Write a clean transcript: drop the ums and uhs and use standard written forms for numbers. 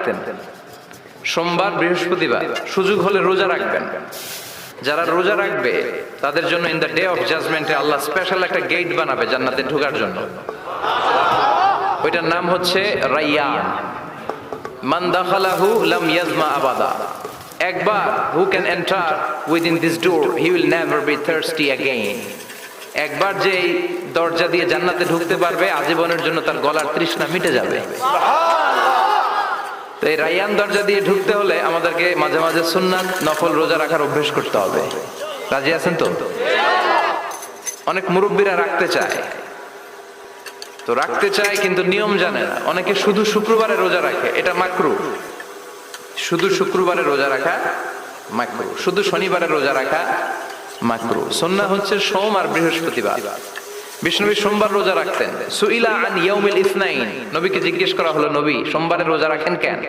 রাখতেন। সোমবার, বৃহস্পতিবার সুযোগ হলে রোজা রাখবেন। যারা রোজা রাখবে তাদের জন্য ইন দ্য ডে অফ জাজমেন্টে আল্লাহ স্পেশাল একটা গেট বানাবে জান্নাতে ঢোকার জন্য। ওইটার নাম হচ্ছে রাইয়ান। মান দাখালাহু লাম ইয়াজমা আবাদা। একবার who can enter within this door he will never be thirsty again. একবার যে এই দরজা দিয়ে জান্নাতে ঢুকতে পারবে আজীবনের জন্য তার গলার তৃষ্ণা মিটে যাবে। তো এই রাইয়ান দরজা দিয়ে ঢুকতে হলে আমাদেরকে মাঝে মাঝে সুন্নাত নফল রোজা রাখার অভ্যেস করতে হবে। রাজি আছেন তো? অনেক মুরব্বীরা রাখতে চায়, তো রাখতে চায় কিন্তু নিয়ম জানে না। অনেকে শুধু শুক্রবারে রোজা রাখে, এটা মাকরু। শুধু শুক্রবারে রোজা রাখা মাকরু, শুধু শনিবারে রোজা রাখা মাকরু। সুন্নাহ হচ্ছে সোম আর বৃহস্পতিবার। বিষ্ণুনবী সোমবার রোজা রাখতেন। সুইলা আন ইয়াউমিল ইসনাইন, নবীকে জিজ্ঞেস করা হলো, নবী সোমবারে রোজা রাখেন কেন?